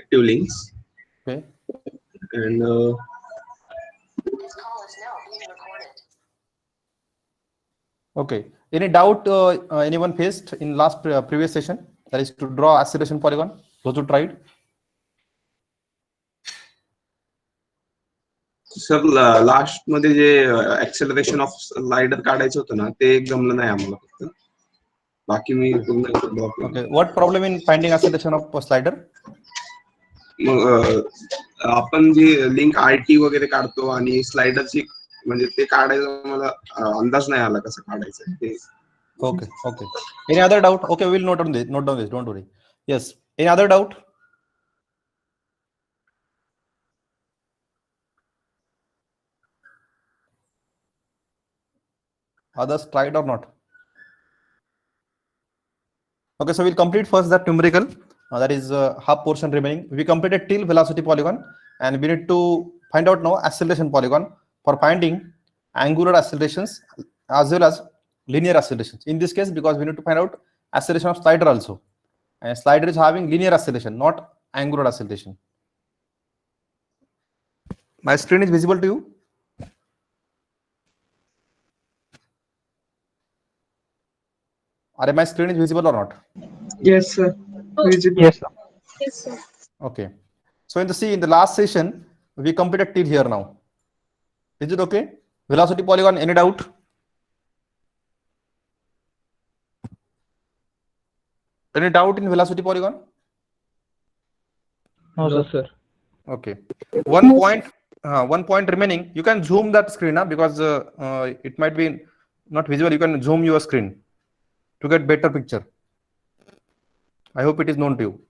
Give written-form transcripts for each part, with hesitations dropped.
active links. Okay. And This call is now being recorded. Okay. Any doubt anyone faced in last previous session? That is to draw acceleration polygon. Those who tried. Sir last मध्ये जे acceleration of slider काढायचं होतं ना ते जमलं नाही आम्हाला फक्त. बाकी मी पूर्ण Okay. What problem in finding acceleration of slider? मग आपण जी लिंक आरटी वगैरे काढतो आणि स्लाइडरची म्हणजे ते काढायचं मला अंदाज नाही आला कसं काढायचं ते. Okay. Okay. Any other doubt? Okay, we'll note down this. Note down this. Don't worry. Yes. Any other doubt? Others tried or not? Okay, so we'll complete first that numerical. That is half portion remaining. We completed till velocity polygon, and we need to find out now acceleration polygon for finding angular accelerations as well as linear accelerations. In this case, because we need to find out acceleration of slider also, and slider is having linear acceleration, not angular acceleration. My screen is visible to you? Are my screen is visible or not? Yes, sir. Visible. Yes, sir. Yes, sir. Okay. So in the last session, we completed till here now. Is it okay? Velocity polygon, any doubt? Any doubt in velocity polygon? No, sir. Okay. One point remaining. You can zoom that screen because it might be not visible. You can zoom your screen to get better picture. I hope it is known to you.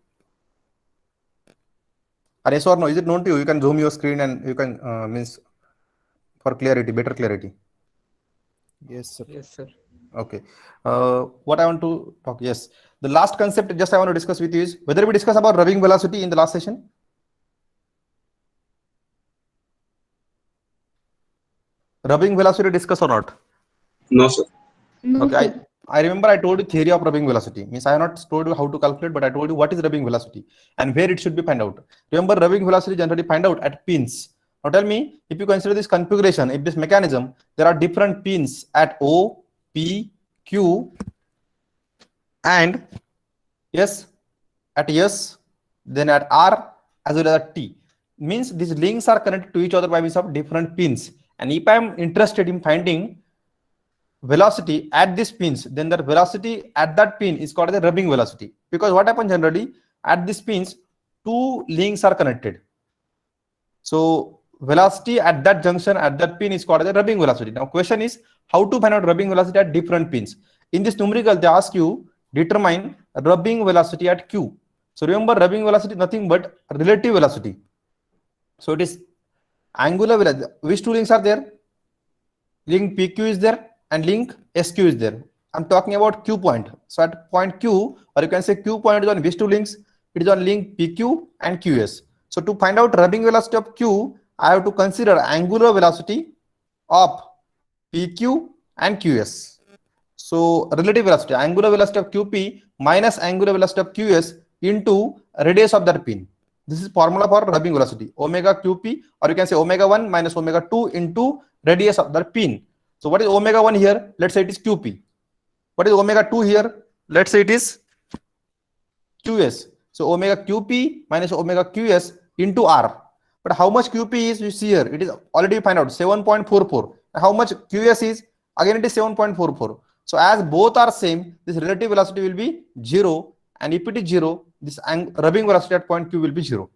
Yes or no? Is it known to you? You can zoom your screen and you can means for clarity, better clarity. Yes, sir. Yes, sir. Okay. What I want to talk? Yes. The last concept just I want to discuss with you is whether we discuss about rubbing velocity in the last session. Rubbing velocity discuss or not? No sir. Okay. I remember I told you theory of rubbing velocity. Means I have not told you how to calculate, but I told you what is rubbing velocity and where it should be find out. Remember, rubbing velocity generally find out at pins. Now tell me, if you consider this configuration, if this mechanism, there are different pins at O, P, Q, and S, at S, then at R, as well as at T. Means these links are connected to each other by means of different pins. And if I am interested in finding velocity at these pins, then the velocity at that pin is called the rubbing velocity. Because what happens generally at these pins, two links are connected. So velocity at that junction at that pin is called the rubbing velocity. Now question is how to find out rubbing velocity at different pins. In this numerical, they ask you determine rubbing velocity at Q. So remember, rubbing velocity nothing but relative velocity. So it is angular velocity. Which two links are there? Link PQ is there and link SQ is there. I'm talking about Q point. So at point Q, or you can say Q point is on which two links? It is on link PQ and QS. So to find out rubbing velocity of Q, I have to consider angular velocity of PQ and QS. So relative velocity, angular velocity of QP minus angular velocity of QS into radius of that pin. This is formula for rubbing velocity, omega QP, or you can say omega 1 minus omega 2 into radius of that pin. So what is omega 1 here? Let's say it is QP. What is omega 2 here? Let's say it is QS. So omega QP minus omega QS into R. But how much QP is, you see here, it is already find out 7.44. How much QS is? Again it is 7.44. So as both are same, this relative velocity will be 0. And if it is 0, this rubbing velocity at point Q will be 0.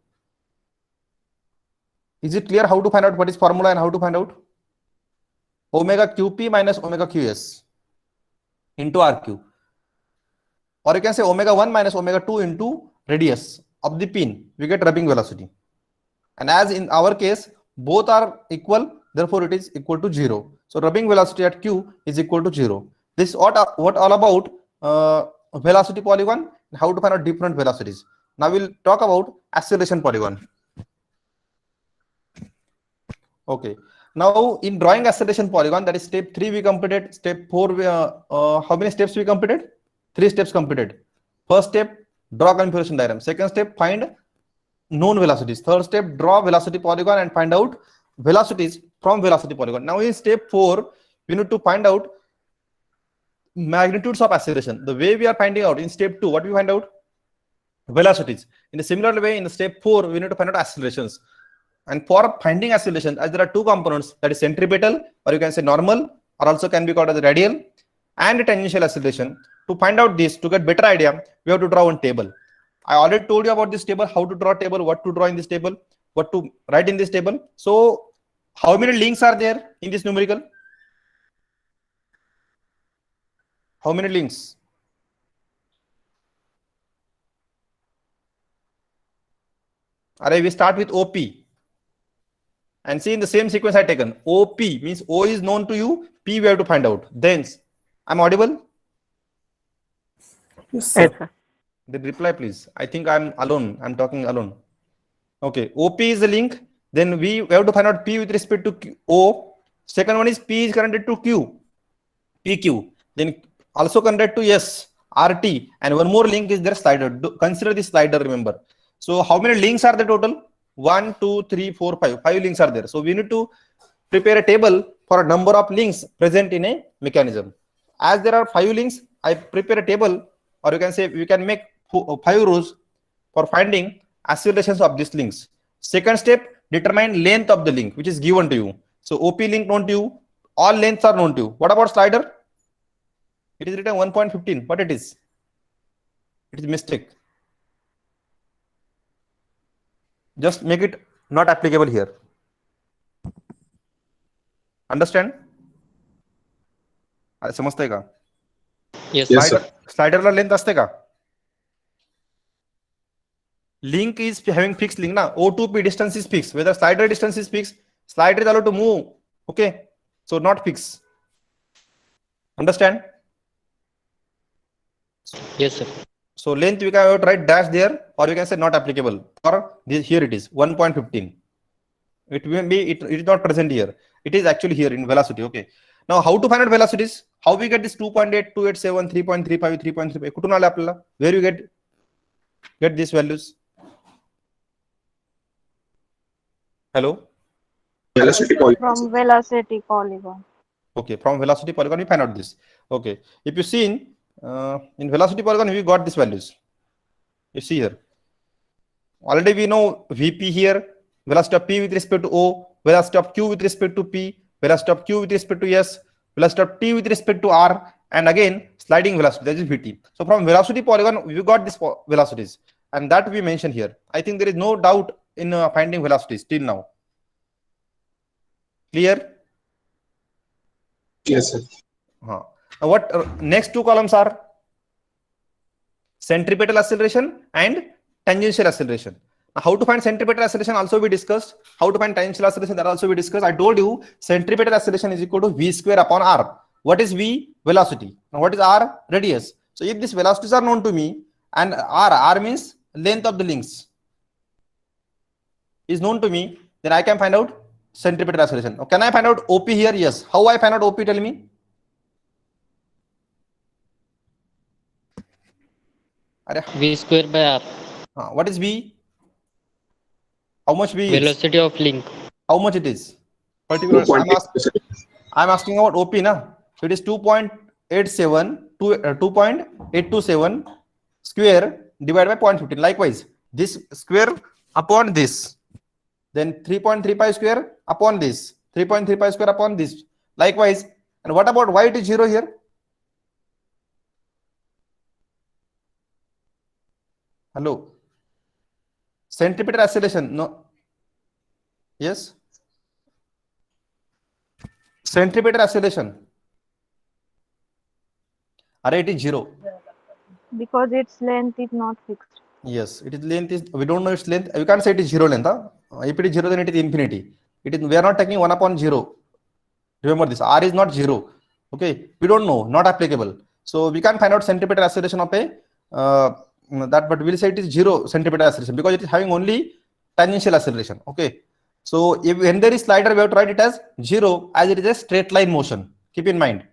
Is it clear how to find out what is formula and how to find out? Omega QP minus omega QS into RQ. Or you can say omega 1 minus omega 2 into radius of the pin. We get rubbing velocity. And as in our case, both are equal, therefore it is equal to 0. So rubbing velocity at Q is equal to 0. This is what all about velocity polygon and how to find out different velocities. Now we'll talk about acceleration polygon. Okay. Now in drawing acceleration polygon, that is step 3 we completed. Step 4, how many steps we completed? 3 steps completed. First step, draw configuration diagram. Second step, find known velocities. Third step, draw velocity polygon and find out velocities from velocity polygon. Now in step 4, we need to find out magnitudes of acceleration. The way we are finding out in step 2, what we find out? Velocities. In a similar way, in the step 4, we need to find out accelerations. And for finding acceleration, as there are two components, that is centripetal, or you can say normal, or also can be called as radial, and tangential acceleration. To find out this, to get better idea, we have to draw one table. I already told you about this table, how to draw a table, what to draw in this table, what to write in this table. So how many links are there in this numerical? How many links? Alright, we start with OP. And see, in the same sequence I taken. OP means O is known to you, P we have to find out. Then, I'm audible? Yes, sir. Then reply please. I think I'm alone. I'm talking alone. Okay, OP is the link. Then we have to find out P with respect to O. Second one is P is connected to Q. PQ. Then also connected to S, RT. And one more link is there, slider. Consider this slider, remember. So how many links are there total? 1, 2, 3, 4, 5. 5 links are there. So we need to prepare a table for a number of links present in a mechanism. As there are 5 links, I prepare a table, or you can say we can make 5 rows for finding accelerations of these links. Second step, determine length of the link, which is given to you. So OP link known to you, all lengths are known to you. What about slider? It is written 1.15. What it is? It is mistake. Just make it not applicable here. Understand? समजतंय का? Yes, Yes, sir. Slider ला length असते का? Link is having fixed link na. O to P distance is fixed. Whether slider distance is fixed, slider is allowed to move. Okay, so not fixed. Understand? yes, sir. So length we can write dash there, or you can say not applicable. Or this, here it is 1.15. It will be it is not present here. It is actually here in velocity. Okay. Now how to find out velocities? How we get this 2.8, 287, 3.35, 3.35? कुठून आले आपल्याला? Where you get these values? Hello. Velocity polygon. From velocity polygon. Okay, from velocity polygon we find out this. Okay, if you see in velocity polygon we got these values. You see here. Already we know Vp here, velocity of P with respect to O, velocity of Q with respect to P, velocity of Q with respect to S, velocity of T with respect to R, and again sliding velocity, that is Vt. So from velocity polygon we got these velocities, and that we mentioned here. I think there is no doubt in finding velocities till now. Clear? Yes, sir. Now what next two columns are? Centripetal acceleration and tangential acceleration. Now, how to find centripetal acceleration also we discussed. How to find tangential acceleration, that also we discussed. I told you centripetal acceleration is equal to V square upon R. What is V? Velocity. Now what is R? Radius. So if these velocities are known to me, and R means length of the links, is known to me, then I can find out centripetal acceleration. Now, can I find out OP here? Yes. How I find out OP? Tell me. V square by R. What is V? How much V is? Velocity of link. How much it is? Particular. 2.8%. I'm asking about OP now. So it is 2.87 to 2.827 square divided by 0.15. Likewise, this square upon this. Then 3.35 square upon this. 3.35 square upon this. Likewise. And what about why it is 0 here? Hello. Centripetal acceleration. No. Yes. Centripetal acceleration. Array, it is 0. Because its length is not fixed. Yes, it is length is, we don't know its length. You can't say it is 0 length. If it is 0, then it is infinity. It is, we are not taking 1 upon 0. Remember this, R is not 0. Okay, we don't know, not applicable. So we can find out centripetal acceleration of a that, but we'll say it is 0 centripetal acceleration because it is having only tangential acceleration. Okay, so if when there is slider, we have to write it as 0 as it is a straight line motion. Keep in mind.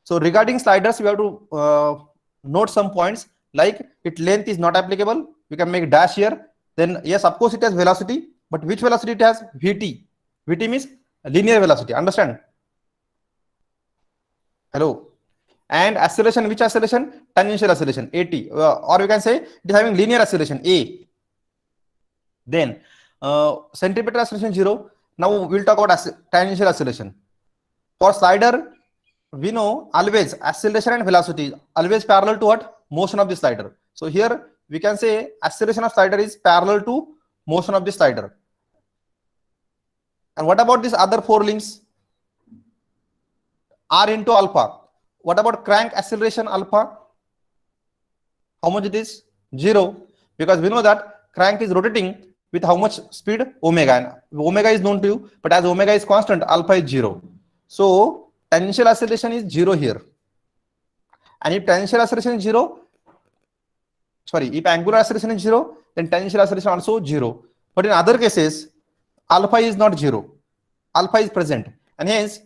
So regarding sliders, we have to note some points like its length is not applicable. We can make dash here. then yes, of course it has velocity, but which velocity it has? Vt. Vt means linear velocity. Understand? Hello. And acceleration, which acceleration? Tangential acceleration, at, or you can say it is having linear acceleration, a. Then centripetal acceleration 0. Now we'll talk about tangential acceleration. For slider, we know always acceleration and velocity always parallel to what? Motion of the slider. So here we can say acceleration of slider is parallel to motion of the slider. And what about these other four links? R into alpha. What about crank acceleration alpha? How much it is? 0. Because we know that crank is rotating with how much speed? Omega. And omega is known to you, but as omega is constant, alpha is 0. So tangential acceleration is 0 here. And if tangential acceleration is 0, if angular acceleration is 0, then tangential acceleration also 0. But in other cases, alpha is not 0. Alpha is present. And hence,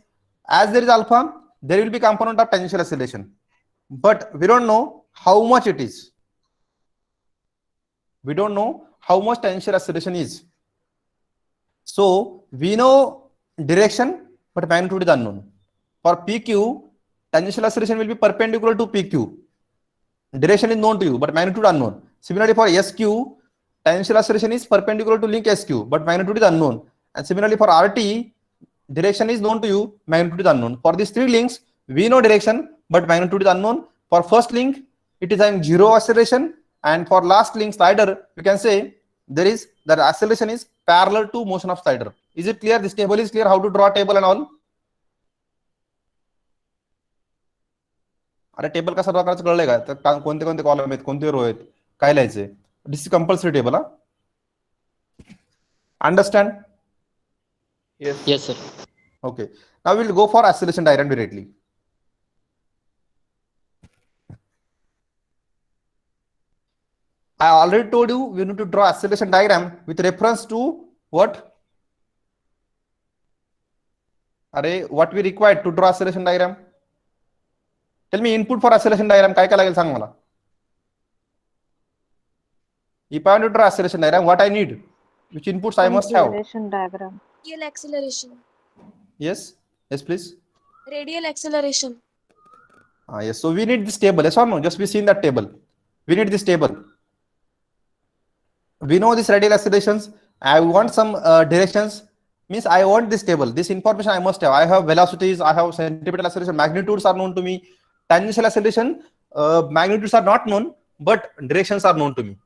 as there is alpha, there will be component of tangential acceleration. But we don't know how much it is. We don't know how much tangential acceleration is. So we know direction, but magnitude is unknown. For PQ, tangential acceleration will be perpendicular to PQ. Direction is known to you, but magnitude unknown. Similarly, for SQ, tangential acceleration is perpendicular to link SQ, but magnitude is unknown. And similarly, for RT, direction is known to you, magnitude is unknown. For these three links, we know direction, but magnitude is unknown. For first link, it is having 0 acceleration. And for last link slider, you can say that acceleration is parallel to motion of slider. Is it clear? This table is clear how to draw a table and all? अरे table कसा draw करायचं कळलंय का? तर कोणते कोणते column आहेत, कोणते रो आहेत, काय लिहायचे? This is compulsory table. Understand? Yes, sir. Okay. Now we'll go for acceleration diagram directly. I already told you we need to draw acceleration diagram with reference to what? What we required to draw acceleration diagram? Tell me input for acceleration diagram. काय लागेल सांग मला. If I want to draw acceleration diagram, what I need? Which inputs I must have? Acceleration diagram. Radial acceleration. Yes. Yes, please. Radial acceleration. Yes. So we need this table. Yes or no? Just we seen that table. We need this table. We know this radial accelerations. I want some directions. Means I want this table. This information I must have. I have velocities. I have centripetal acceleration. Magnitudes are known to me. Tangential acceleration, magnitudes are not known, but directions are known to me.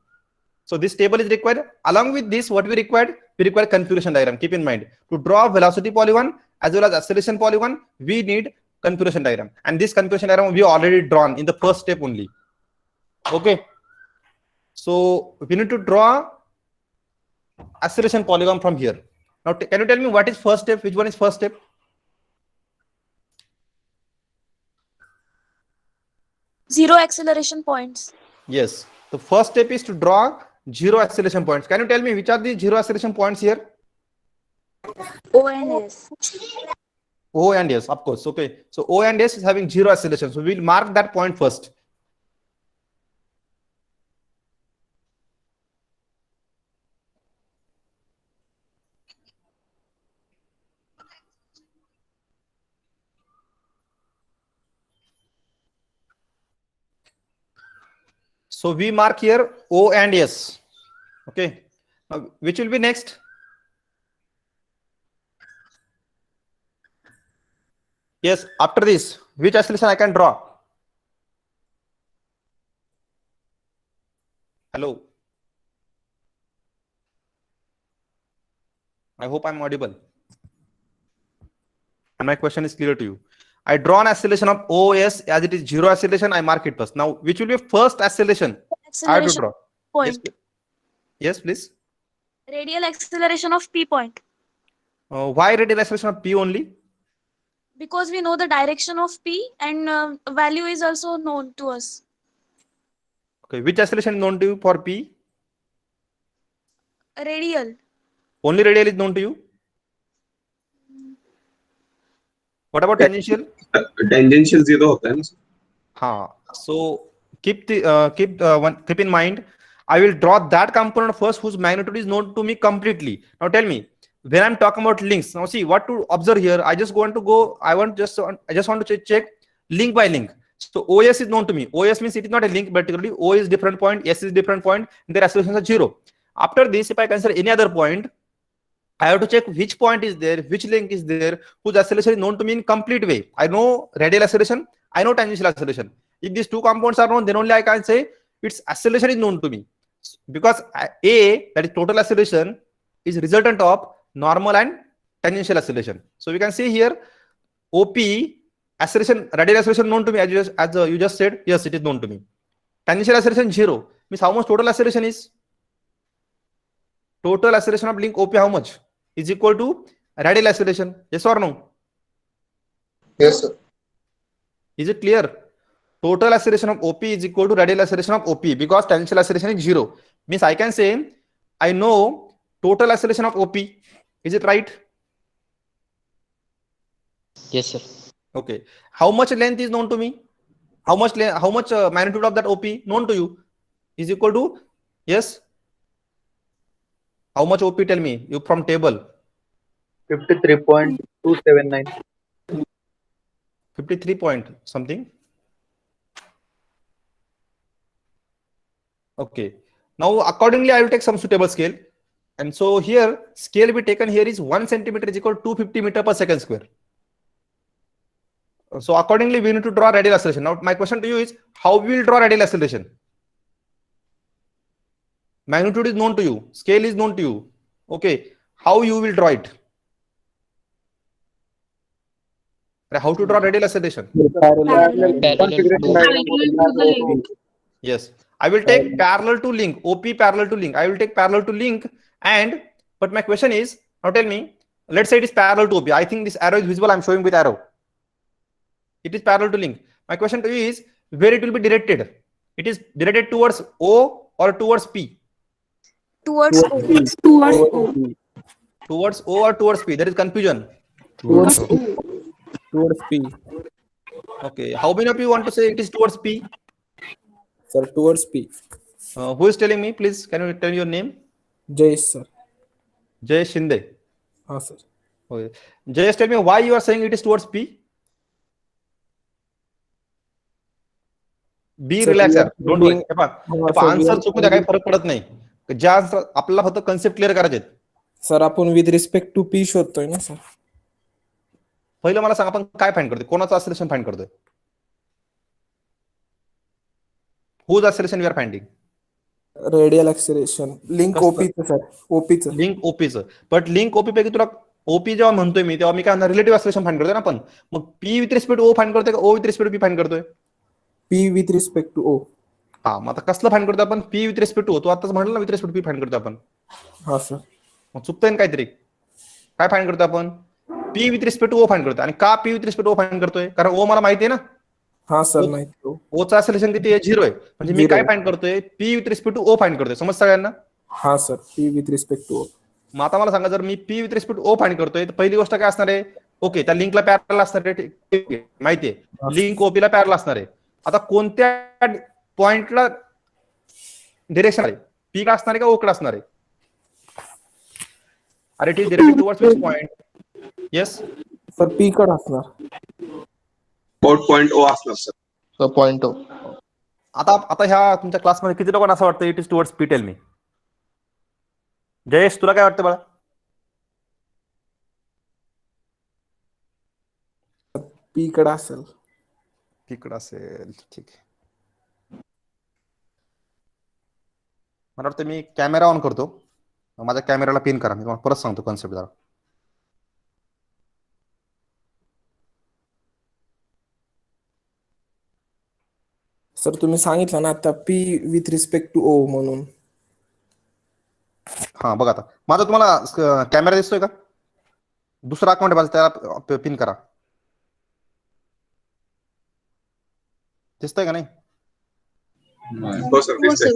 So this table is required. Along with this, what we required? We require configuration diagram. Keep in mind, to draw velocity polygon as well as acceleration polygon, we need configuration diagram. And this configuration diagram we already drawn in the first step only. Okay. So we need to draw acceleration polygon from here. Now, can you tell me what is first step? Which one is first step? Zero acceleration points. Yes. The first step is to draw 0 acceleration points. Can you tell me which are the 0 acceleration points here? O and S. O and S, of course. Okay. So O and S is having 0 acceleration. So we'll mark that point first. So we mark here O and S. Okay. Now, which will be next? Yes. After this, which acceleration I can draw? Hello. I hope I'm audible. And my question is clear to you. I draw an acceleration of OS as it is 0 acceleration. I mark it first. Now, which will be first acceleration I have to Acceleration draw? point. Yes, please. Radial acceleration of P point. Why radial acceleration of P only? Because we know the direction of P and value is also known to us. Okay, which acceleration is known to you for P? Radial. Only radial is known to you. What about tangential? Tangential 0 होता है ना. So keep in mind, I will draw that component first whose magnitude is known to me completely. Now tell me, when I'm talking about links, now see what to observe here. I just want to go, I just want to check link by link. So OS is known to me. OS means it is not a link, particularly O is different point, S is different point, their acceleration is 0. After this, if I consider any other point, I have to check which point is there, which link is there, whose acceleration is known to me in complete way. I know radial acceleration, I know tangential acceleration. If these two components are known, then only I can say its acceleration is known to me. Because A, that is total acceleration, is resultant of normal and tangential acceleration. So we can see here, OP, acceleration, radial acceleration known to me, as you just said, yes, it is known to me. Tangential acceleration 0, means how much total acceleration is? Total acceleration of link OP, how much? Is equal to radial acceleration. Yes or no? Yes, sir. Is it clear? Total acceleration of OP is equal to radial acceleration of OP because tangential acceleration is 0. Means I can say I know total acceleration of OP. Is it right? Yes, sir. Okay. How much length is known to me? How much magnitude of that OP known to you is equal to? Yes. How much OP? Tell me. You from table. 53.279. 53 point something. Okay. Now accordingly, I will take some suitable scale. And so here scale be taken here is 1 centimeter is equal to 250 meter per second square. So accordingly, we need to draw radial acceleration. Now my question to you is, how we will draw radial acceleration? Magnitude is known to you, scale is known to you. Okay, how you will draw it? How to draw radial acceleration? Parallel to Link. Yes, I will take parallel to link, OP parallel to link. I will take parallel to link, and but my question is, now tell me, let's say it is parallel to OP. I think this arrow is visible. I'm showing with arrow. It is parallel to link. My question to you is, where it will be directed? It is directed towards O or towards P? Towards O. Towards O or towards P? There is confusion. Towards P. Okay, how many of you want to say it is towards P? Sir, towards P. Who is telling me? Please, can you tell your name? Jayesh, sir. Jay Shinde. Sir. Okay. Jay, tell me why you are saying it is towards P? Be Sir, relaxed, we are don't worry. sir, answer चुकून द्या, काही फरक पडत नाही. ज्या answer आपल्याला फक्त concept clear करायचे. सर आपण विथ रिस्पेक्ट टू पी शोधतोय ना सर. पहिलं मला सांग, आपण काय फाइंड करतोय? कोणाचं acceleration फाइंड करतोय? Whose acceleration we are finding? Radial acceleration link ओपीचं सर. ओपीचं लिंक ओपीचं. बट लिंक ओपी पैकी तुला ओपी जेव्हा म्हणतोय मी, तेव्हा मी काय रिलेटिव्ह ऍक्सिलरेशन फाइंड करतोय ना आपण. मग P with respect O find करतोय का O with respect P find करतोय? P with respect to O. हा, मग आता कसलं फाइंड करतोय आपण? P with respect to O. तू आताच म्हटलं ना विथ रिस्पेक्ट पी फाइंड करतोय आपण. हा सर. मग चुकतंय ना काहीतरी. काय फाइंड करतोय आपण? P with respect to O find करतोय. आणि का P with respect O find करतोय? कारण ओ मला माहिती आहे ना. हा सर, माहिती. ओचं ऍक्सिलरेशन किती आहे? 0 आहे. म्हणजे मी काय फाइंड करतोय? P with respect to O find करतोय. समज सगळ्यांना? हा sir, P with respect to O. मग आता मला सांगा, जर मी P with respect O find करतोय, तर पहिली गोष्ट काय असणार आहे? ओके, त्या लिंकला पॅरलल असणार आहे, माहितीये. लिंक ओपीला पॅरलल असणार आहे. आता कोणत्या पॉइंटला डिरेक्शन आहे? पी ला असणार आहे का ओ कडे असणार आहे? अरे ठीक, directed towards which point? Yes sir, P कडे असणार. पॉइंट ओ असणार सर. पॉइंट ओ. आता ह्या तुमच्या क्लासमध्ये किती लोकांना असं वाटतं it is towards P? Tell me. Jayesh, तुला काय वाटतं बाळा? पी कडे असेल. तिकडं असेल, ठीक आहे. मला वाटतं मी कॅमेरा ऑन करतो. माझ्या कॅमेराला पिन करा. मी तुम्हाला परत सांगतो कॉन्सेप्ट जरा. सर तुम्ही सांगितलं ना आता P with respect to O म्हणून. हा बघा, आता माझा तुम्हाला कॅमेरा दिसतोय का? दुसरा अकाउंट आहे माझा, त्याला पिन करा. दिसतंय का नाही? हो सर, दिसतंय.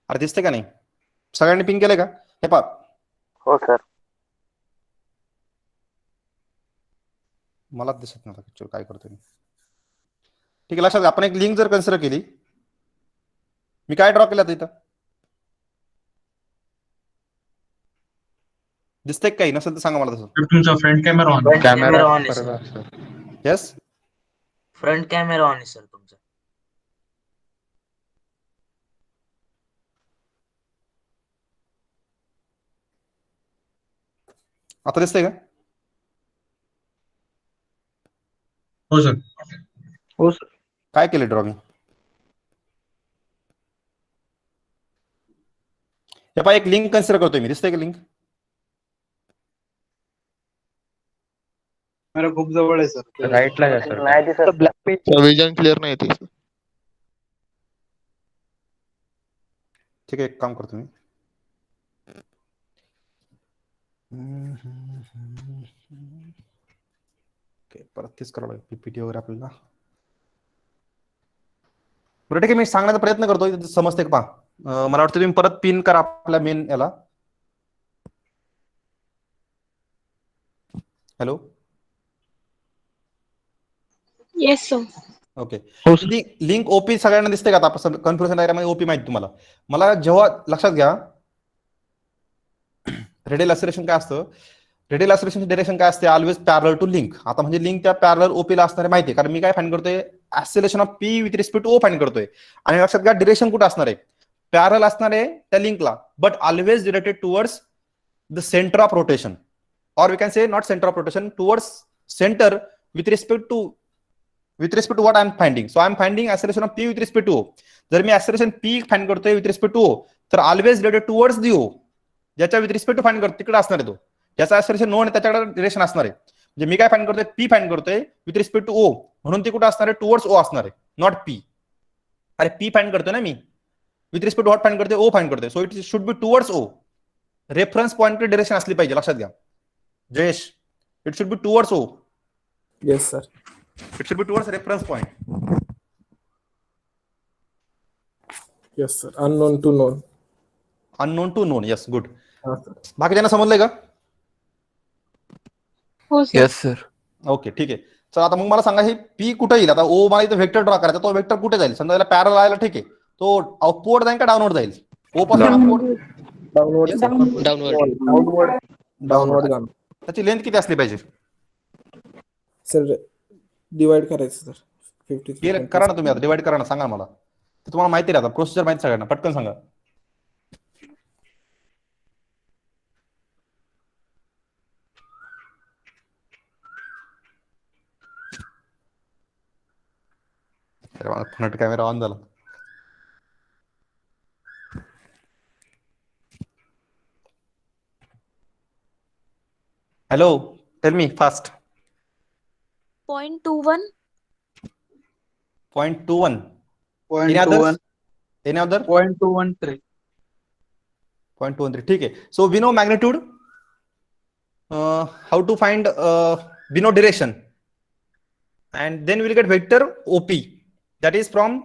अरे दिसते का नाही? सगळ्यांनी पिंक केलंय का? हे पहा, हो सर. मला दिसत नव्हतं actually काय करतोय मी. ठीक आहे, लक्षात घ्या. आपण एक लिंक जर कन्सिडर केली, मी काय ड्रॉ केलं आता इथं? दिसतंय काही? नसेल तर सांगा मला तसं. तुमचा front camera on camera on आहे sir. Yes, front camera on आहे सर तुमचा. आता दिसतंय का? हो सर. हो सर. काय केलं ड्रॉ मी? हे पहा, एक लिंक कन्सिडर करतोय मी. दिसतंय का लिंक? मेरा खूप जवळ आहे सर. राईटला आहे सर. नाही दिसत. Black page. विजन क्लिअर नाही ते. ठीक आहे, एक काम करतो मी. परत तेच करावं लागेल पीपीटी वगैरे आपल्याला. बरं ठीक आहे, मी सांगण्याचा प्रयत्न करतोय, समजते का पहा. मला वाटतं तुम्ही परत पिन करा आपल्या मेन याला. Hello. Yes sir. Okay, link OP सगळ्यांना दिसते का? आता कन्फ्युजन डायग्राम ओपी माहिती तुम्हाला. मला जेव्हा लक्षात घ्या, रेडियल ऍक्सिलरेशन काय असतं? रेडियल ऍक्सिलरेशनची डायरेक्शन काय असते? Always parallel to link. आता म्हणजे लिंक त्या पॅरलल ओपीला असणार आहे माहिती आहे, कारण मी काय फाइंड करतोय? Acceleration of P with respect to O find करतोय. आणि लक्षात घ्या, डिरेक्शन कुठे असणार आहे? पॅरलल असणार आहे त्या लिंकला, but always directed towards the centre of rotation, or we can say not center of rotation, towards center with respect to what I am finding. So I am finding acceleration of p with respect to o. जर मी acceleration p find करतोय with respect to o, तर always related towards the o, ज्याच्या with respect to find करतो तिकडे असणार आहे तो. ज्याचा acceleration नोन आहे त्याच्याकडे डिरेक्शन असणार आहे. म्हणजे मी काय फाइंड करतोय? p फाइंड करतोय विथ रिस्पेक्ट टू o, म्हणून ती कुठे असणार आहे? टुवर्ड्स o असणार आहे, नॉट p. अरे p फाइंड करतोय ना मी, with respect to what find करतोय? o फाइंड करतोय. So it should be towards o. Reference पॉइंटची डिरेक्शन असली पाहिजे, लक्षात घ्या Jayesh. It should be towards o. Yes, sir. It should be towards reference point. Yes, sir. Unknown to known. Unknown to known. Yes, good. हाँ, sir. बाकी त्यांना समजलंय का? हो सर. Yes sir. ओके, ठीक आहे. चल आता मग मला सांगा, हे पी कुठे येईल? आता ओ मला इथं वेक्टर ड्रॉ करायचा, तो वेक्टर कुठे जाईल? समजा याला पॅरल आला, ठीक आहे, तो अपवर्ड जाईल का डाऊनवर्ड जाईल? ओ पासून अपवर्ड, Downward. डाऊनवर्ड. Downward जाणं. त्याची लेंथ किती असली पाहिजे? सर डिवाइड करायचं सर. 53. करा ना तुम्ही, आता डिवाइड करा ना, सांगा मला. तुम्हाला माहिती आहे आता, प्रोसिजर माहिती सगळ्यांना, पटकन सांगा. फ्रंट कॅमेरा ऑन झाला. Hello, tell me fast. 0.21. 0.21. Point Any two others? one. Any other? 0.213. 0.23. ठीक आहे. So we know magnitude. How to find? We know direction, and then we'll get vector OP, that is from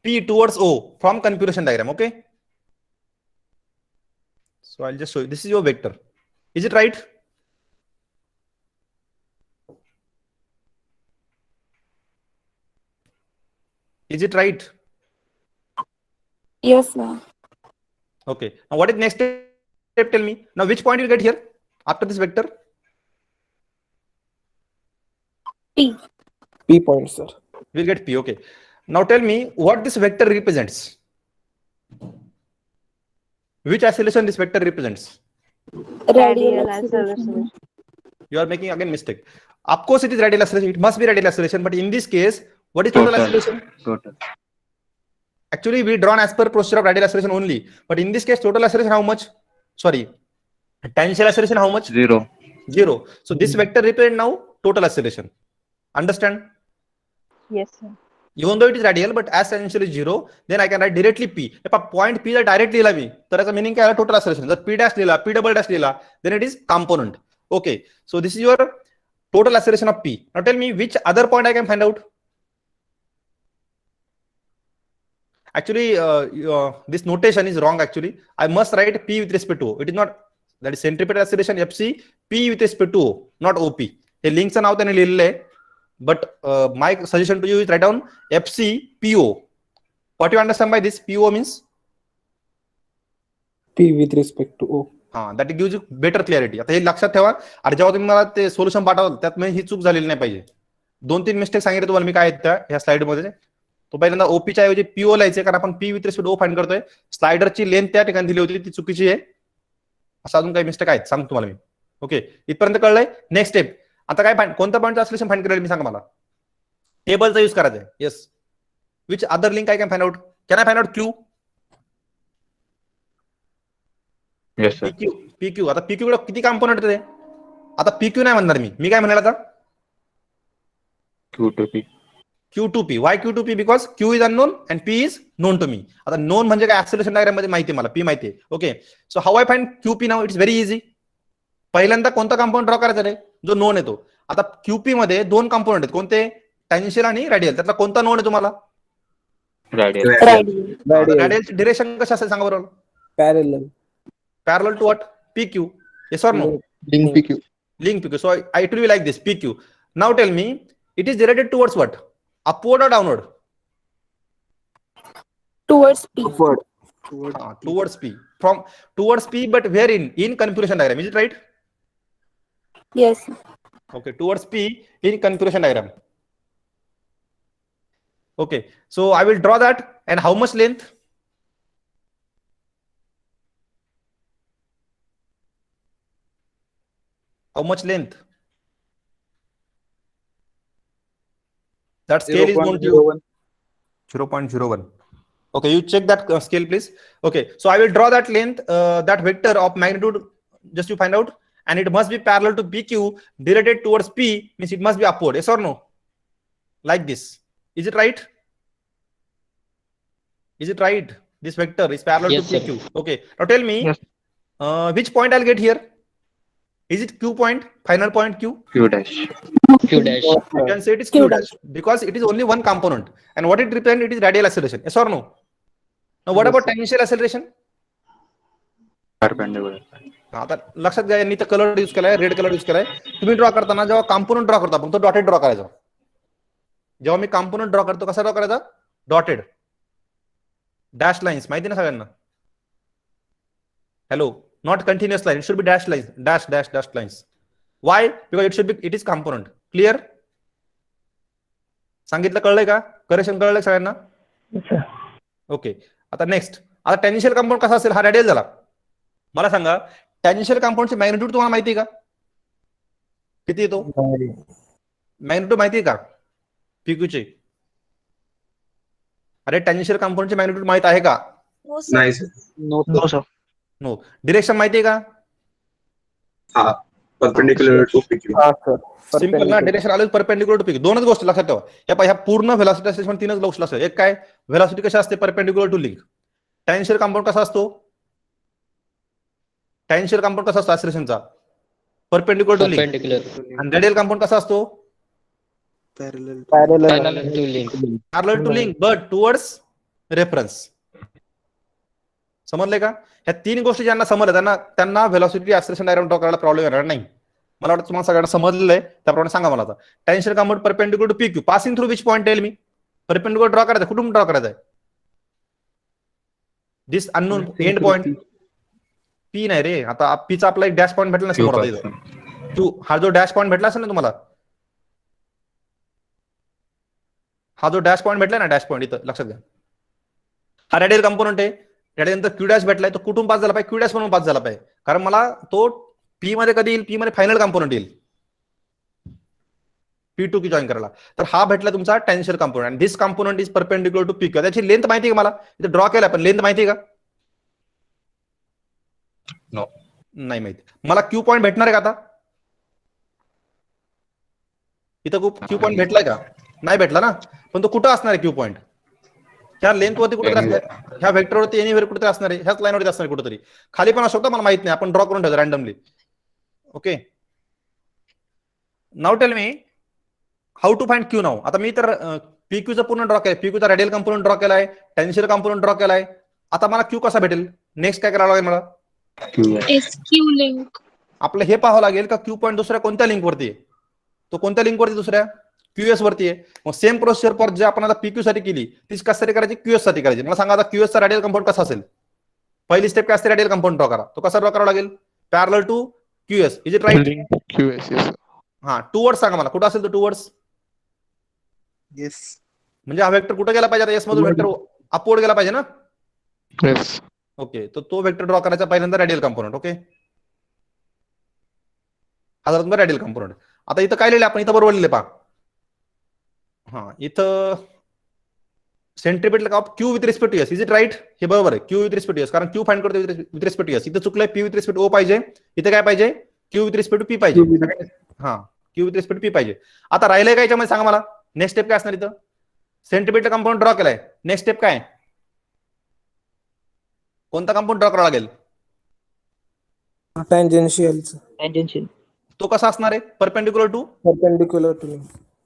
P towards O from configuration diagram. Okay. So I'll just show you. This is your vector. Is it right? Is it right? Yes sir. Okay. Now what is next step? Tell me. Now which point you get here after this vector? P point, sir. We'll get P. Okay. Now tell me what this vector represents. Which acceleration this vector represents? Radial acceleration. You are making again mistake. Of course, it is radial acceleration. It must be radial acceleration. But in this case, what is total acceleration? Total. Actually, we drawn as per procedure of radial acceleration only. But in this case, total acceleration how much? Sorry, tangential acceleration how much? 0. 0. So this vector represent now total acceleration. Understand? Yes sir. Even though it is radial, but as tangential is 0, then I can write directly P. If a point P is directly लिहिला मी, तर याचा meaning काय आहे? Total acceleration. जर P dash लिहिला, P double dash लिहिला, then it is component. Okay. So this is your total acceleration of P. Now tell me which other point I can find out. Actually, this notation is wrong. Actually, I must write P with respect to O. It is not, that is centripetal acceleration FC P with respect to O, not OP. हे लिंकचं नाव त्याने लिहिलेलं आहे. But my suggestion to you is write down FC PO. What you understand by this? PO means P with respect to O. that gives you better clarity. आता हे लक्षात ठेवा. आणि जेव्हा तुम्ही मला ते सोल्युशन पाठवाल त्यात ही चूक झालेली नाही पाहिजे. 2-3 मिस्टेक सांगितले तुम्हाला मी काय आहेत त्या ह्या स्लाइड मध्ये. तो पहिल्यांदा ओपीच्या ऐवजी पीओ लिहायचे, कारण आपण P with respect O find करतोय. स्लाइडरची लेंथ त्या ठिकाणी दिली होती ती चुकीची आहे. असं अजून काही मिस्टेक आहेत सांगतो तुम्हाला मी. ओके, इथपर्यंत कळलंय. नेक्स्ट स्टेप, आता काय कोणत्या पॉईंटचं असलेशन फाइंड करेल मी सांगा मला. टेबलचा यूज करायचा आहे. Yes, which other link I can find out? Can I find out Q? Yes sir. PQ. आता पीक्यू कडे किती कॉम्पोनंट आहे? आता पीक्यू नाही म्हणणार मी काय म्हणाल आता? Q2P. Q2P. Why Q2P? Because Q is unknown and P is known to me. आता known म्हणजे काय, acceleration diagram मध्ये माहिती आहे मला, P माहिती आहे. Okay, so how I find QP now? It's very easy. पहिल्यांदा कोणता कंपाऊंड ड्रॉ करायचा रे? जो नोन येतो. आता QP मध्ये 2 कंपोनंट आहेत. कोणते? टॅन्शियल आणि रेडियल. त्यातला कोणता नोन आहे तुम्हाला? Radial. रेडियलची डिरेक्शन कशी असेल सांगा बरोबर? Parallel. Parallel to what? PQ. Yes or no? Link PQ. Link PQ. So it will be like this, PQ. Now tell me, it is directed towards what? Upward or downward? Towards P. Upward. Towards P. From towards P, but where in? In configuration diagram. Is it right? Yes. Okay, towards P in configuration diagram. Okay, so I will draw that. And how much length? How much length? That scale is known to you. 0.01. Okay, you check that scale, please. Okay, so I will draw that length, that vector of magnitude, just to find out, and it must be parallel to PQ, directed towards P, means it must be upward. Yes or no? Like this. Is it right? Is it right? This vector is parallel to PQ. Okay, now tell me, which point I'll get here? Is it Q point? Final point Q? Q dash. Q dash. You can say it is Q dash because it is only one component. And what it represents, it is radial acceleration. Yes or no? Now what about tangential acceleration? Perpendicular. आता लक्षात घ्या, यांनी तर colour use केलाय, red colour use केलाय. तुम्ही draw करताना जेव्हा कॉम्पोनंट ड्रॉ करतो आपण तो डॉटेड ड्रॉ करायचा. जेव्हा मी कॉम्पोनंट ड्रॉ करतो कसा ड्रॉ करायचा? डॉटेड. डॅश लाईन्स माहिती ना सगळ्यांना? Hello, not continuous line, it should be dash lines, dash lines. Why? Because it is component. Clear? सांगितलं, कळलंय का? करेक्शन कळलंय सगळ्यांना? ओके, आता नेक्स्ट. आता टॅन्जेन्शियल कंपाऊंड कसा असेल? हा रेडियल झाला. मला सांगा, टॅन्जेन्शियल कंपाऊंडची मॅग्निट्यूड तुम्हाला माहिती आहे का? किती येतो? मॅग्निट्यूड माहिती आहे का PQ ची? अरे टॅन्जेन्शियल कंपाऊंडची मॅग्निट्यूड माहित आहे का? नाही sir. No, sir. No. Direction माहिती आहे का? हा, परपेंडिक्युलर टू PQ. सिंपल ना, डिरेक्शन आलं परपेंडिक्युलर टू PQ. दोनच गोष्टी लक्षात ठेवा. ह्या पूर्ण व्हेलॉसिटी असते 3च गोष्टी असतात. एक काय? व्हेलॉसिटी कशी असते? Perpendicular to link. Tangential compound कसा असतो? टॅन्जेन्शियल कंपाऊंड कसा असतो ऍक्सिलरेशनचा? Perpendicular to link. आणि रेडियल कंपाऊंड कसा असतो? Parallel to link. Parallel to link but towards reference. समजले का? ह्या 3 गोष्टी ज्यांना समजल्या त्यांना व्हेलॉसिटी ऍक्सिलरेशन डायग्राम ड्रॉ करायला प्रॉब्लेम येणार नाही. मला वाटतं तुम्हाला सगळ्यांना समजलेलं आहे. त्याप्रमाणे सांगा मला आता. Tangential compound perpendicular to PQ passing through which point tell me? Perpendicular draw करायचं, कुठून ड्रॉ करायचं आहे? This unknown end point. P नाही रे, आता Pचा आपला एक डॅश पॉइंट भेटला ना समोर. Q, हा जो डॅश पॉइंट भेटला असेल ना तुम्हाला, हा जो डॅश पॉइंट भेटला ना, डॅश पॉइंट इथं लक्षात घ्या. हा रेडियल कंपोनंट आहे. त्यानंतर Q डॅश भेटलाय, तो कुठून पास झाला पाहिजे? Q डॅश म्हणून पास झाला पाहिजे. कारण मला तो P मध्ये कधी येईल? P मध्ये फायनल कंपोनंट येईल P2 जॉईन करायला. तर हा भेटला तुमचा टॅन्जेन्शियल कंपोनंट. आणि this component is perpendicular to PQ. त्याची लेंथ माहिती आहे का मला? इथे ड्रॉ केला पण लेंथ माहिती आहे का? नो, नाही माहिती. मला Q पॉईंट भेटणार आहे का आता? इथं Q पॉईंट भेटलाय का? नाही भेटला ना. पण तो कुठं असणार आहे Q पॉईंट? ह्या लेंथ वरती कुठे असणार? ह्या वेक्टर वरती एनीवेअर कुठे असणार आहे? ह्याच लाईन वरती असणार आहे कुठेतरी. खाली पण असू शकतो, मला माहित नाही. आपण ड्रॉ करून ठेवतो randomly. Okay, now tell me how to find Q now. आता मी तर PQ चा पूर्ण ड्रॉ केलाय, PQ चा रेडियल कंपोनंट ड्रॉ केलाय, टेन्शियल कंपोनंट ड्रॉ केलाय. आता मला Q कसा भेटेल? नेक्स्ट काय करावं लागेल मला? SQ link. आपलं हे पाहावं लागेल का Q पॉईंट दुसऱ्या कोणत्या लिंक वरती आहे, तो कोणत्या लिंक वरती दुसऱ्या QS वरती आहे. मग सेम प्रोसिजर फॉर जे आपण आता PQ साठी केली तीच कशासाठी करायची, QS साठी करायची. मला सांगा आता QS चा रेडियल कंपाऊंड कसा असेल. पहिली स्टेप काय असते, रेडियल कंपाऊंड ड्रॉ करा. तो कसा ड्रॉ करावा लागेल, parallel to QS. Is it right? QS, yes, sir. हा, टू वर्ड्स सांगा मला, कुठं असेल तो टू वर्ड्स. Yes. म्हणजे हा वेक्टर कुठे गेला पाहिजे, एस मधून वेक्टर अपवर्ड गेला पाहिजे ना. Yes. ओके, तर तो वेक्टर ड्रॉ करायचा पहिल्यांदा रेडियल कंपोनंट. ओके, हा झाला तुमचा रेडियल कंपोनंट. आता इथं काय लिहिले आपण, इथं बरोबर लिहिले पहा. हा, इथं centripetal of Q with respect to S. Is it right? हे बरोबर आहे, Q with respect to S, कारण Q फाइंड करतो विथ रिस्पेक्ट टू एस. इथं चुकलंय, P विथ रिस्पेक्ट O पाहिजे. इथे काय पाहिजे, Q with respect to P पाहिजे. हा, Q with respect to P पाहिजे. आता राहिलंय काय याच्यामध्ये सांगा मला, नेक्स्ट स्टेप काय असणार इथं. सेंट्रिपेटल कंपाऊंड ड्रॉ केलाय, नेक्स्ट स्टेप काय, कोणता कंपाऊंड ड्रॉ करावा लागेल. Tangential Tangential. तो कसा असणार आहे, परपेंडिक्युलर टू. Perpendicular to.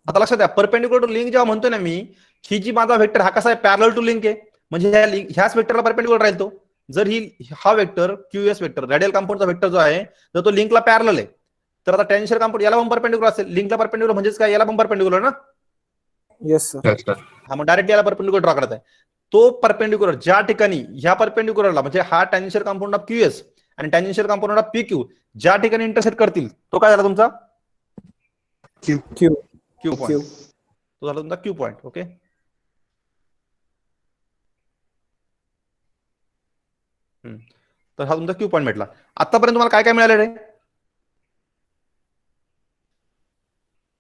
आता लक्षात द्या, परपेंडिक्युलर टू लिंक जेव्हा म्हणतो ना मी, ही जी माझा वेक्टर हा कसा आहे, पॅरलल टू लिंक आहे. म्हणजे ह्याच वेक्टरला परपेंडिक्युलर राहील तो. जर ही हा वेक्टर QS वेक्टर रेडियल कंपाऊंडचा वेक्टर जो आहे, जर तो लिंकला पॅरलल आहे, तर आता टेन्शियल कंपाऊंड याला पण परपेंडिक्युलर असेल. लिंकला परपेंडिक्युलर म्हणजेच काय, याला पण परपेंडिक्युलर ना. Yes sir. Yes, sir. हा, मग डायरेक्ट याला परपेंडिक्युलर ड्रॉ करायचा आहे. तो परपेंडिक्युलर ज्या ठिकाणी ह्या परपेंडिक्युलरला, म्हणजे हा टेन्शियल कंपाऊंड ऑफ QS आणि टेन्शियल कंपाऊंड ऑफ PQ ज्या ठिकाणी इंटरसेक्ट करतील, तो काय झाला तुमचा Q पॉईंट. तो झाला तुमचा Q पॉईंट. ओके, तर हा तुमचा Q पॉईंट भेटला. आतापर्यंत तुम्हाला काय काय मिळाले रे.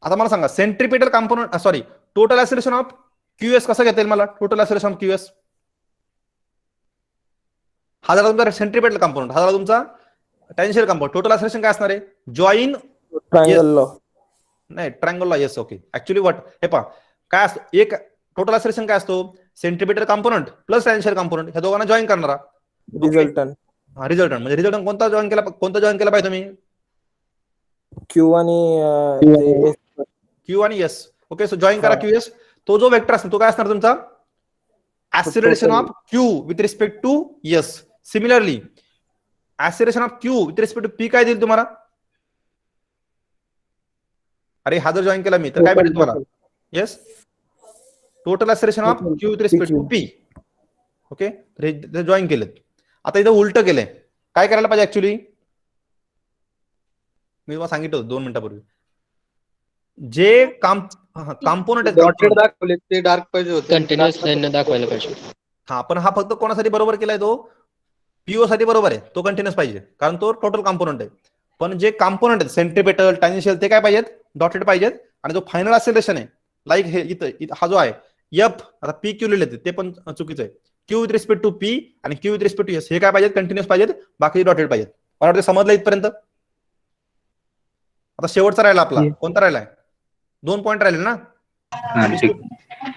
आता मला सांगा, centripetal component, sorry, total acceleration of QS कसं घेता येईल मला, टोटल ऍक्सिलरेशन ऑफ QS. हा झाला तुमचा सेंट्रिपेटल कंपोनंट, हा झाला तुमचा टेन्शियल कंपाऊंड. टोटल ऍक्सिलरेशन काय असणार आहे, जॉईन ट्रायंगल लॉ. नाही, triangle law. Yes, okay. Actually what, हे पहा काय असतं, एक टोटल ऍक्सिलरेशन काय असतो, centripetal component plus tangential component ह्या दोघांना जॉईन करणारा रिझल्टंट. हा, रिझल्टंट. म्हणजे रिझल्टंट कोणता जॉईन केला पाहिजे तुम्ही, Q आणि Q आणि S. ओके, सो जॉईन करा QS. तो जो वेक्टर असतो तो काय असणार तुमचा, acceleration of Q with respect to S. Similarly acceleration of Q with respect to P काय देईल तुम्हाला. अरे हा जर जॉईन केला मी तर काय भेटेल तुम्हाला. Yes, total acceleration of Q with respect to P. Okay, तर हे जॉईन केलं. आता इथं उलट केलंय, काय करायला पाहिजे ऍक्च्युली, मी तुम्हाला सांगितलं होतं 2 मिनिटापूर्वी. जे कंपोनंट डॉटेड दाखवले ते डार्क पाहिजे होते. Continuous line न दाखवायला पाहिजे. हा, पण हा फक्त कोणासाठी बरोबर केलाय, तो PO साठी बरोबर आहे. तो कंटिन्युअस पाहिजे कारण तो टोटल कंपोनंट आहे. पण जे कंपोनंट आहेत सेंट्रिपेटल टेन्शियल ते काय पाहिजेत, डॉटेड पाहिजेत. आणि जो फायनल ऍक्सिलरेशन आहे, लाईक हे इथं हा जो आहे F, आता PQ लिहिले ते पण चुकीचं आहे. Q with respect to P आणि Q with respect to S हे काय पाहिजेत, कंटिन्युअस पाहिजेत, बाकी डॉटेड पाहिजेत. मला वाटतं समजलं इथपर्यंत. आता शेवटचा राहिला आपला, कोणता राहिलाय, 2 पॉईंट राहिले ना. हा, ठीक.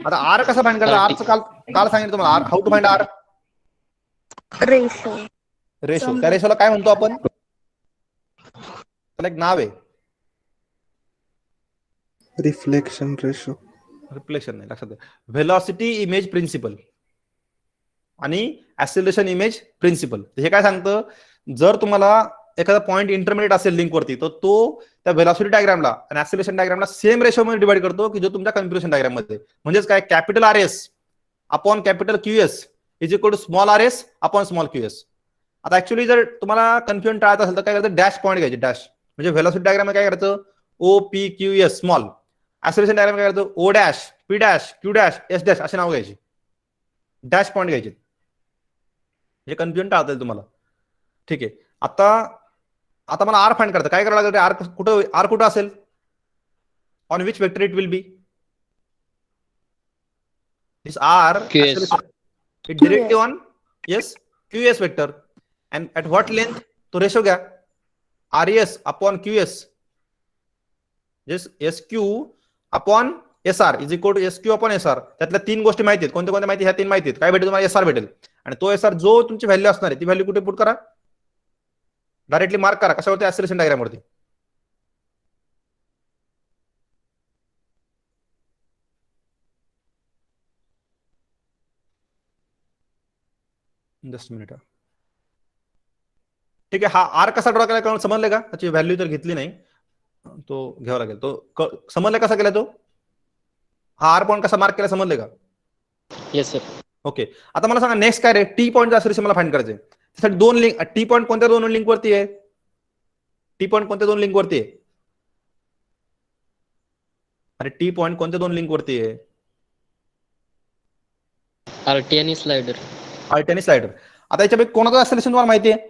आता R कसा फाइंड करता, R काल सांगितलं तुम्हाला, R how to find R. Ratio. Ratio. त्या रेशोला काय म्हणतो आपण, त्याला एक नाव आहे, रिफ्लेक्शन रेशो. रिफ्लेक्शन नाही, लक्षात द्या. व्हेलॉसिटी इमेज प्रिन्सिपल आणि ऍक्सिलरेशन इमेज प्रिन्सिपल. हे काय सांगतं, जर तुम्हाला एखादा पॉईंट इंटरमिडिएट असेल लिंक वरती, तर तो त्या व्हेलॉसिटी डायग्रामला आणि ऍक्सिलरेशन डायग्रामला सेम रेशो मध्ये डिवाइड करतो की जो तुमच्या कन्फ्युजन डायग्राम मध्ये. म्हणजेच काय, capital RS upon capital QS is equal to small RS upon small QS. आता ऍक्च्युअली जर तुम्हाला कन्फ्युजन टाळायचं असेल तर काय करायचं, डॅश पॉईंट घ्यायचे. डॅश म्हणजे व्हेलॉसिटी डायग्राम काय करायचं, OPQS स्मॉल. ऍक्सिलरेशन डायग्राम काय करायचं, O dash P dash Q dash S dash असे नाव घ्यायचे, डॅश पॉईंट घ्यायचे. हे कन्फ्युजन टाळता येईल तुम्हाला. ठीक आहे, आता मला R फाइंड करता काय करावं लागेल, R कुठं असेल, on which vector it will be. This R QS. It directly on QS vector. And at what length, तो रेशो घ्या, RS upon QS, SQ upon SR is equal to SQ upon SR. त्यातल्या 3 गोष्टी माहिती आहेत. कोणत्या माहिती, ह्या 3 माहिती आहेत. काय भेटेल तुम्हाला, SR भेटेल. आणि तो SR जो तुमची व्हॅल्यू असणार आहे ती व्हॅल्यू कुठे पुट करा, डायरेक्टली मार्क करा. कशावरती, ऍक्सिलरेशन डायग्राम वरती. Just minute. ठीक आहे, हा आर कसा ड्रॉ केला समजले का? त्याची व्हॅल्यू तर घेतली नाही, तो घ्यावा लागेल. तो समजलं कसा केला तो? हा आर पॉईंट कसा मार्क केला समजले का? Yes sir. ओके, आता मला सांगा नेक्स्ट काय रे, टी पॉईंट असं मला फाइंड करायचंय. त्यासाठी दोन लिंक, टी पॉईंट कोणत्या दोन लिंक वरती आहे? टी पॉईंट कोणत्या दोन लिंक वरती आहे? अरे टी पॉईंट कोणत्या दोन लिंक वरती आहे? आरटी आणि स्लायडर. आरटी आणि स्लायडर. आता याच्यापैकी कोणाचं ऍक्सेलरेशन तुम्हाला माहिती आहे?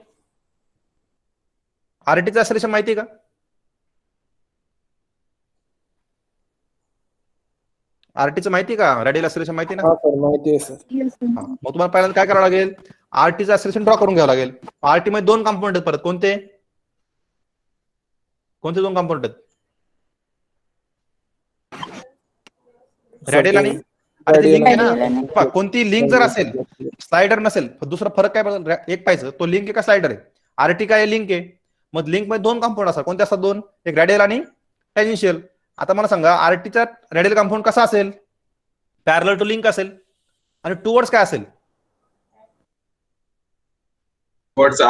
आरटीचं ऍक्सेलरेशन माहिती आहे का? आरटीचं माहिती का? रेडियल ऍक्सेलरेशन माहिती ना? हा सर माहिती आहे सर. हा, मग तुम्हाला पहिल्यांदा काय करावं लागेल? आरटीचं ऍक्सेलरेशन ड्रॉ करून घ्यावं लागेल. आरटी मध्ये दोन कंपोनेंट आहेत परत. कोणते कोणते दोन कंपोनेंट आहेत? रेडियल आणि लिंक आहे ना. कोणती लिंक जर असेल, स्लायडर नसेल, दुसरा फरक काय एक पाहिजे, तो लिंक आहे का स्लायडर आहे? आरटी काय लिंक आहे. मग लिंक मध्ये दोन कंपाऊंड असतात. कोणते असतात दोन? एक रेडियल आणि टॅन्जेन्शियल. आता मला सांगा आरटीचा रेडियल कंपाऊंड कसा असेल? पॅरलल टू लिंक असेल. आणि टुवर्ड्स काय असेल? Towards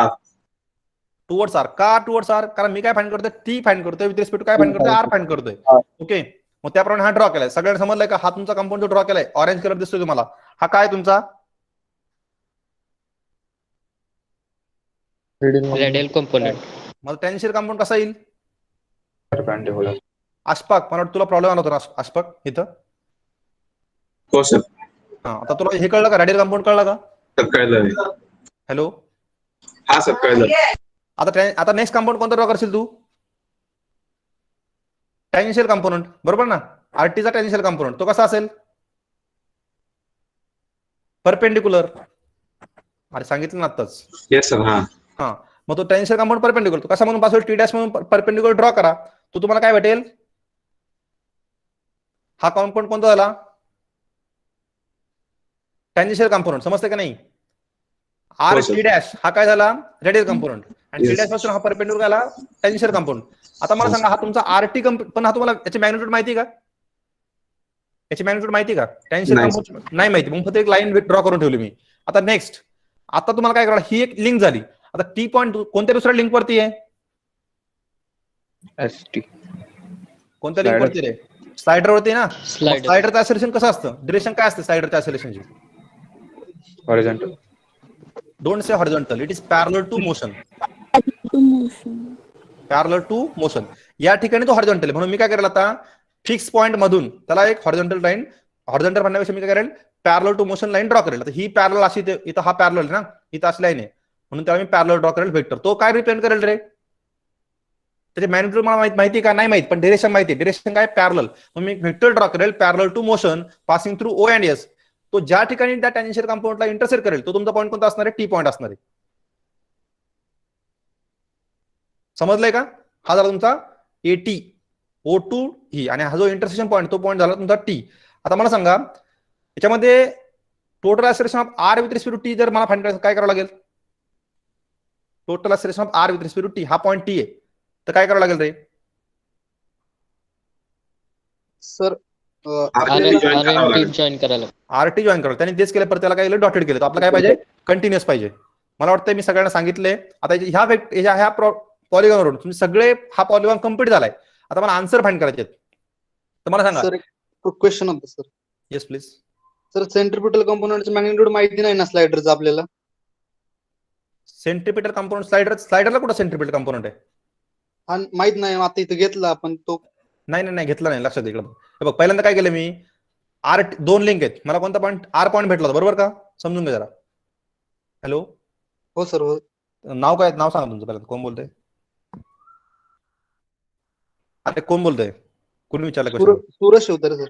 R. का टुवर्ड्स आर? कारण मी काय फाइंड करतोय? टी फाइंड करतोय विथ रिस्पेक्ट टू काय फाइंड करतोय? आर फाइंड करतोय. ओके, मग त्याप्रमाणे हा ड्रॉ केलाय. सगळ्यांना समजलंय का? हा तुमचा कंपाऊंड जो ड्रॉ केलाय, ऑरेंज कलर दिसतोय तुम्हाला, हा काय तुमचा? Radial component. मग टॅन्जेन्शियल कंपाऊंड कसा येईल? Perpendicular. अशफाक, मला वाटतं तुला प्रॉब्लेम आला होता ना अशफाक इथं? हो सर. हा, आता तुला हे कळलं का? रेडियल कंपाऊंड कळलं का? कळलं. हॅलो, हा सर कळलं. आता नेक्स्ट कंपाऊंड कोणता ड्रॉ करशील तू? टॅन्जेन्शियल कंपोनेंट, बरोबर ना? आरटीचा टॅन्जेन्शियल कंपोनेंट तो कसा असेल? परपेंडिक्युलर. अरे सांगितलं ना आत्ताच. Yes sir. हा, हा, मग तो टॅन्जेन्शियल कंपाऊंड परपेंडिक्युलर. तो कसा म्हणून पासून टी डॅश म्हणून परपेंडिक्युलर ड्रॉ करा, तो तुम्हाला काय भेटेल? हा कंपाऊंड कोणता झाला? Tangential component. समजते का नाही? आर टी डॅश हा काय झाला? Radial component. आणि टी डॅश पासून हा परपेंडिक्युलर झाला टॅन्जेन्शियल कंपाऊंड. आता मला सांगा हा तुमचा आरटी पण हा तुम्हाला याची मॅग्निट्यूड माहिती का? याची मॅग्निट्यूड माहिती का? टॅन्जेन्शियल कंपाऊंड नाही माहिती, मग फक्त एक लाईन ड्रॉ करून ठेवली मी. आता नेक्स्ट, आता तुम्हाला काय करावं? ही एक लिंक झाली. आता टी पॉईंट कोणत्या दुसऱ्या लिंक वरती आहे? ST. कोणत्या लिंक वरती रे? स्लायडर वरती ना. स्लायडर. स्लायडरचं ऍक्सेलरेशन कसं असतं? डिरेक्शन काय असते स्लायडरच्या ऍक्सेलरेशनची? Horizontal. Don't say horizontal, it is parallel to motion. Parallel to motion. या ठिकाणी तो हॉरिझॉन्टल आहे, म्हणून मी काय करेल आता फिक्स पॉईंट मधून त्याला एक हॉरिझॉन्टल लाईन, हॉरिझॉन्टल म्हणण्यापेक्षा मी काय करेल? Parallel to motion line draw करेल. आता ही पॅरलल अशी, इथं हा पॅरलल आहे ना, इथं अशी लाईन आहे, म्हणून त्याला मी पॅरलल ड्रॉ करेल व्हेक्टर. तो काय रिप्रेझेंट करेल रे? त्याचे मॅग्निट्यूड मला माहिती का? नाही माहित, पण डिरेक्शन माहिती. डिरेक्शन काय? पॅरलल. मग मी व्हेक्टर ड्रॉ करेल parallel to motion passing through O and S. तो ज्या ठिकाणी त्या टॅन्जेन्शियल कंपाऊंडला इंटरसेक्ट करेल तो तुमचा पॉईंट कोणता असणार आहे? टी पॉईंट असणार आहे. समजलंय का? हा झाला तुमचा एटी ओ टू ही, आणि हा जो इंटरसेक्शन पॉईंट तो पॉईंट झाला तुमचा टी. आता मला सांगा याच्यामध्ये total acceleration of R with respect to T जर मला फाइंड करायचं, काय करावं लागेल? Total acceleration of R with respect to T, हा पॉईंट टी आहे, तर काय करावं लागेल रे? सर जॉईन करायला. आरटी जॉईन करावं. त्याने तेच केलं, पण त्याला काय केलं? डॉटेड केलं. तर आपलं काय पाहिजे? कंटिन्युअस पाहिजे. मला वाटतं मी सगळ्यांना सांगितलंय. आता ह्या पॉलिगॉनवरून तुम्ही सगळे, हा पॉलिगॉन कम्प्लीट झालाय. आता मला आन्सर फाइंड करायचे आहेत, तर मला सांगा. सर एक क्वेश्चन होता sir. Yes please. Sir centripetal कंपोनेंटचं मॅग्निट्यूड माहिती नाही ना स्लायडरचं आपल्याला? सेंट्रिपिटल कंपोनेंट स्लायडरला कुठं सेंट्रिपिटल कंपोनेंट आहे? हा माहित नाही, आता इथं घेतला आपण तो. नाही घेतला नाही. लक्षात इकडं बघ, पहिल्यांदा काय केलं मी? आर दोन लिंक आहेत, मला कोणता पॉईंट? आर पॉईंट भेटला होता, बरोबर का? समजून घ्या जरा. हॅलो, हो सर. हो, नाव काय? नाव सांगा तुमचं पहिल्यांदा. कोण बोलतंय? अरे कोण बोलतंय? कोणी विचारलं? सूरज शिवतारे सर.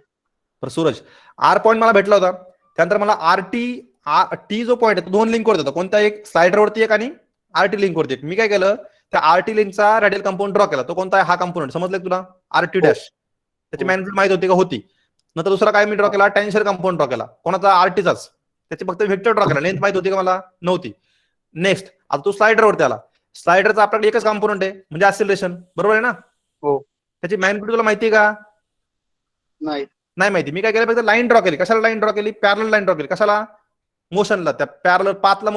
तर सूरज, आर पॉईंट मला भेटला होता. त्यानंतर मला टी जो पॉईंट आहे तो दोन लिंक वरती होता. कोणता? एक स्लायडर वरती एक आणि आरटी लिंक वरती एक. मी काय केलं? त्या आरटी लिंकचा रेडियल कंपाऊंड ड्रॉ केला. तो कोणता आहे? हा कंपोनेंट. समजलं तुला? RT dash. त्याची मॅग्निट्यूड माहित होती का? होती. नंतर दुसरा काय मी ड्रॉ केला? टॅन्जेन्शियल कंपाऊंड ड्रॉ केला. कोणाचा? आरटीचाच. त्याची फक्त व्हेक्टर ड्रॉ केला. लेंथ माहित होती का मला? नव्हती. नेक्स्ट, आता तो स्लायडर वरती आला. स्लायडरचा आपल्याकडे एकच कंपोनेंट आहे, म्हणजे ऍक्सेलरेशन, बरोबर आहे ना? हो. त्याची मॅग्निट्यूड तुला माहिती आहे का? नाही माहिती. मी काय केलं? फक्त लाईन ड्रॉ केली. कशाला लाईन ड्रॉ केली? पॅरलल लाईन ड्रॉ केली. कशाला? मोशनला, त्या पॅरलल पाथला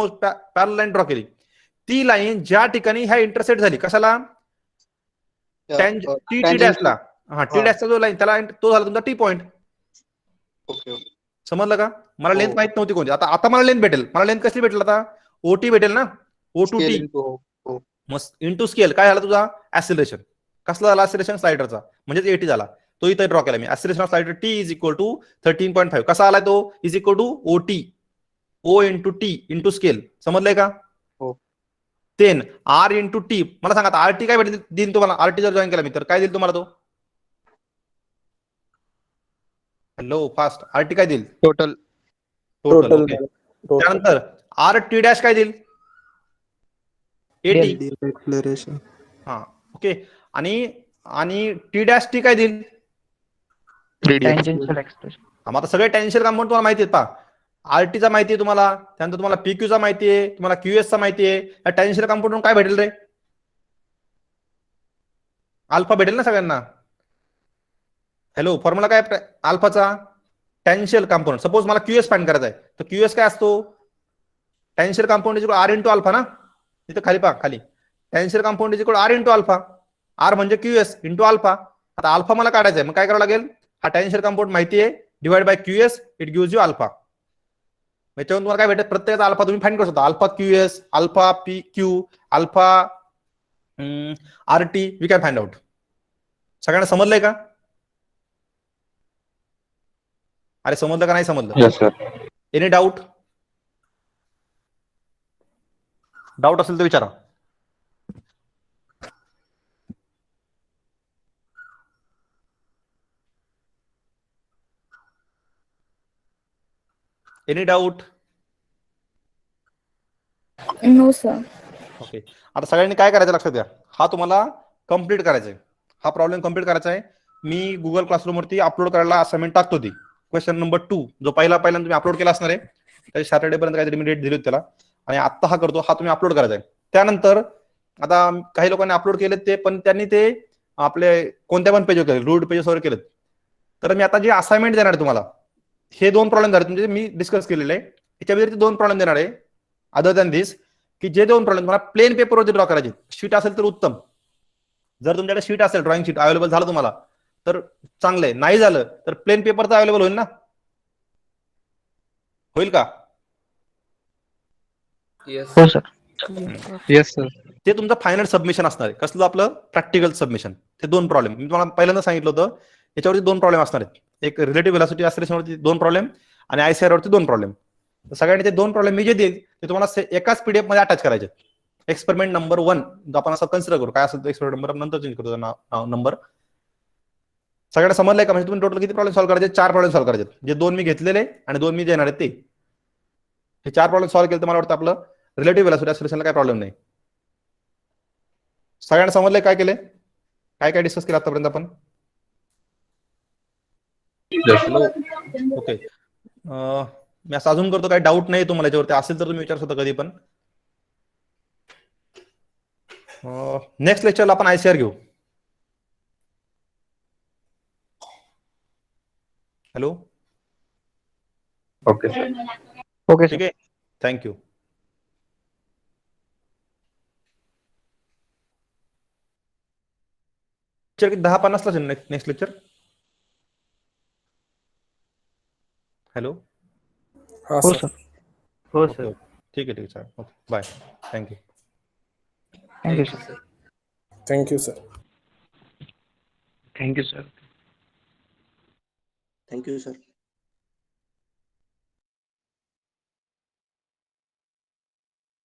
पॅरलल लाईन ड्रॉ केली, ती लाईन ज्या ठिकाणी ह्या इंटरसेक्ट झाली कशाला, टी डॅशला, हा टी डॅशचा जो लाईन त्याला तो झाला तुमचा टी पॉइंट. ओके. समजलं का? मला लेंथ हो. माहित नव्हती कोणती, आता मला लेंथ भेटेल. मला लेंथ कसली भेटेल आता, ओटी भेटेल ना, ओ टू टी मस्त इंटू स्केल. काय झाला तुझा ऍक्सिलरेशन, कसला झाला ऍक्सिलरेशन स्लायडरचा, म्हणजे 80 झाला. तो इथे ड्रॉ केला मी, acceleration of slider T is equal to 13.5. कसा आलाय तो, is equal to OT, O into T into scale. समजलंय का? हो. 10 आर इंटू टी. मला सांगा आर टी काय भेटेल देईल तुम्हाला, आर टी जर जॉईन केला मी तर काय देईल तुम्हाला तो, हॅलो फास्ट, आर टी काय देईल टोटल. टोटल. ओके. त्यानंतर आर टी डॅश काय देईल 80. एक्सलरेशन. हा ओके. आणि टी डॅश टी काय देईल, आता सगळे टेन्शियल कंपाऊंड तुम्हाला माहिती आहेत पहा. आरटीचा माहिती आहे तुम्हाला, त्यानंतर तुम्हाला पीक्यूचा माहिती आहे, तुम्हाला क्यूएसचा माहिती आहे. या टेन्शियल कंपाऊंड काय भेटेल रे, अल्फा भेटेल ना सगळ्यांना. हॅलो, फॉर्म्युला काय अल्फाचा, टेन्शियल कंपाऊंड. सपोज मला क्यूएस फाइंड करायचा आहे तर क्यूएस काय असतो, tangential compound is equal R into alpha ना. इथं खाली पहा, खाली tangential compound is equal R into alpha. R म्हणजे क्यूएस इंटू अल्फा. आता अल्फा मला काढायचा आहे, मग काय करावं लागेल, हा टेन्शियल कंपाऊंड माहिती आहे, divide by QS, it gives you alpha. याच्यावरून तुम्हाला काय भेटेल, प्रत्येकाचा अल्फा तुम्ही फाइंड करू शकता. Alpha QS, alpha P Q, alpha R T, we can find out. सगळ्यांना समजलंय का? अरे समजलं का नाही समजलं? Yes, sir. Any doubt? Doubt असेल तर विचारा. Any doubt? No sir. Okay. आता सगळ्यांनी काय करायचं लक्षात द्या, हा तुम्हाला कम्प्लीट करायचा आहे, हा प्रॉब्लेम कम्प्लीट करायचा आहे. मी गुगल क्लासरूम वरती अपलोड करायला असाइनमेंट टाकतो ती क्वेश्चन नंबर 2 जो पहिल्यांदा तुम्ही अपलोड केला असणार आहे, त्याची सॅटर्डे पर्यंत काहीतरी मी डेट दिली होती त्याला, आणि आता हा करतो, हा तुम्ही अपलोड करायचा आहे. त्यानंतर आता काही लोकांनी अपलोड केलेत ते, पण त्यांनी ते आपले कोणत्या पण पेजवर केले, रूट पेजेसवर केलेत. तर मी आता जे असाइनमेंट देणार आहे तुम्हाला, हे 2 प्रॉब्लेम झाले म्हणजे मी डिस्कस केलेले आहे. याच्या व्यतिरिक्त 2 प्रॉब्लेम देणार आहे अदर दॅन दिस, की जे 2 प्रॉब्लेम तुम्हाला प्लेन पेपरवरती ड्रॉ करायचे. शीट असेल तर उत्तम, जर तुमच्याकडे शीट असेल, ड्रॉइंग शीट अवेलेबल झालं तुम्हाला तर चांगलं आहे, नाही झालं तर प्लेन पेपर तर अवेलेबल होईल ना, होईल का? हो सर. Yes sir. ते तुमचं फायनल सबमिशन असणार आहे. कसलं आपलं प्रॅक्टिकल सबमिशन. ते 2 प्रॉब्लेम मी तुम्हाला पहिल्यांदा सांगितलं होतं, याच्यावरती 2 प्रॉब्लेम असणार आहेत. एक रिलेटिव्ह व्हेलॉसिटी ऍक्सेलरेशनवरती 2 प्रॉब्लेम आणि आयसीआर वरती 2 प्रॉब्लेम. तर सगळ्यांनी ते 2 प्रॉब्लेम मी जे देईल ते तुम्हाला एकाच पीडीएफ मध्ये अटॅच करायचे. एक्सपेरिमेंट नंबर 1 आपण असं कन्सिडर करू, काय असेल तो एक्सपेरिमेंट नंबर नंतर चेंज करू नंबर. सगळ्यांना समजलंय का? म्हणजे तुम्ही टोटल किती प्रॉब्लेम सॉल्व्ह करायचे? 4 प्रॉब्लेम सॉल्व्ह करायचे, जे 2 मी घेतलेले आणि 2 मी देणार आहेत ते. हे 4 प्रॉब्लेम सॉल्व्ह केले तर मला वाटतं आपलं रिलेटिव्ह व्हेलॉसिटी ऍक्सेलरेशनला काय प्रॉब्लेम नाही. सगळ्यांना समजलंय काय केलंय, काय काय डिस्कस केलं आतापर्यंत आपण? ओके. मी असं अजून करतो, काही डाऊट नाही तुम्हाला याच्यावरती, असेल तर तुम्ही विचारू शकता कधी पण. नेक्स्ट लेक्चरला आपण आयसीआर घेऊ. हॅलो. Okay, sir. ओके ठीक आहे, thank you. Lecture 10:50 next lecture. Hello. हो सर. हो ओके, ठीक आहे चालेल. Okay, bye, thank you. Thank you sir. Thank you sir. Thank you sir. Thank you sir.